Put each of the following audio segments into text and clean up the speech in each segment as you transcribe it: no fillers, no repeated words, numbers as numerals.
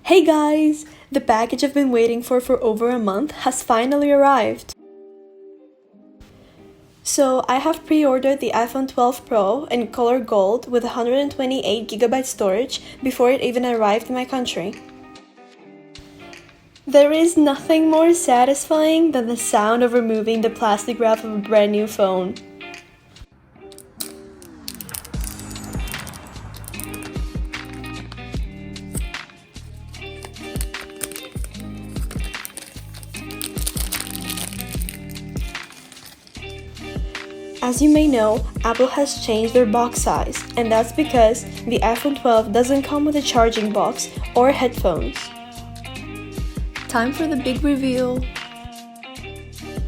Hey guys! The package I've been waiting for over a month has finally arrived. So I have pre-ordered the iPhone 12 Pro in color gold with 128GB storage before it even arrived in my country. There is nothing more satisfying than the sound of removing the plastic wrap of a brand new phone. As you may know, Apple has changed their box size, and that's because the iPhone 12 doesn't come with a charging box or headphones. Time for the big reveal.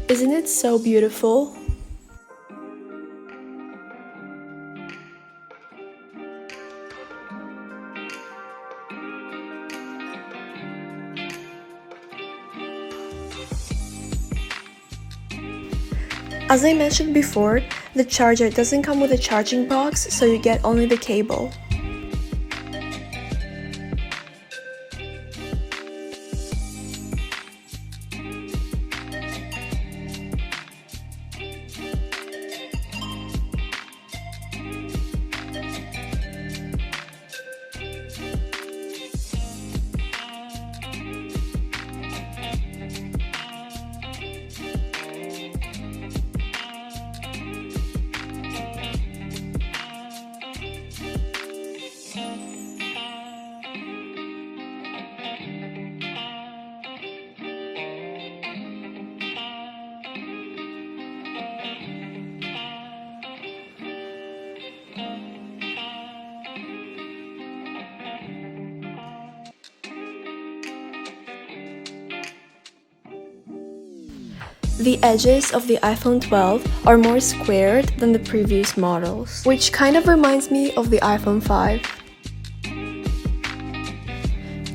Isn't it so beautiful? As I mentioned before, the charger doesn't come with a charging box, so you get only the cable. The edges of the iPhone 12 are more squared than the previous models, which kind of reminds me of the iPhone 5.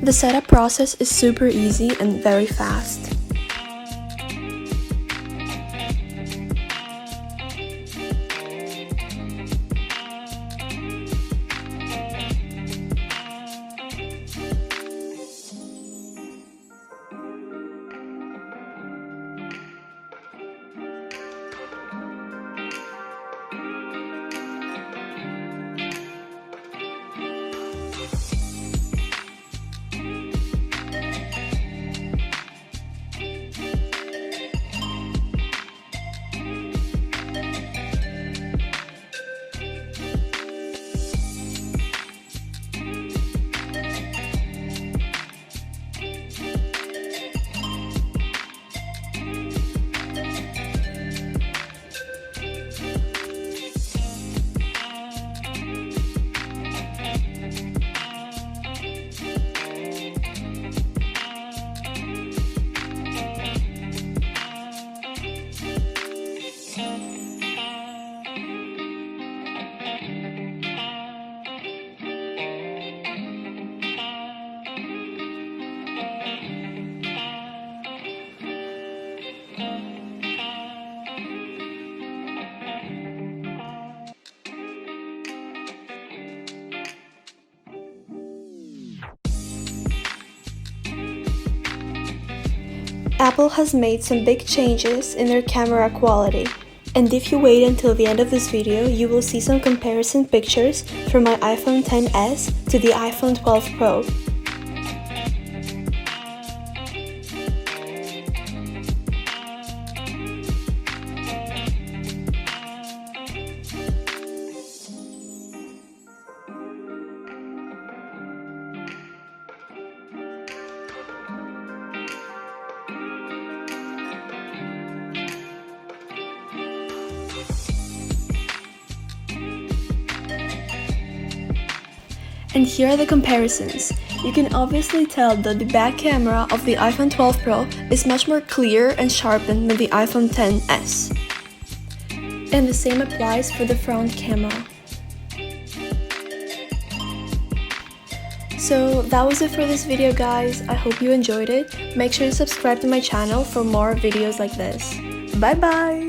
The setup process is super easy and very fast. Apple has made some big changes in their camera quality, and if you wait until the end of this video, you will see some comparison pictures from my iPhone XS to the iPhone 12 Pro. And here are the comparisons. You can obviously tell that the back camera of the iPhone 12 Pro is much more clear and sharpened than the iPhone XS. And the same applies for the front camera. So that was it for this video, guys. I hope you enjoyed it. Make sure to subscribe to my channel for more videos like this. Bye bye!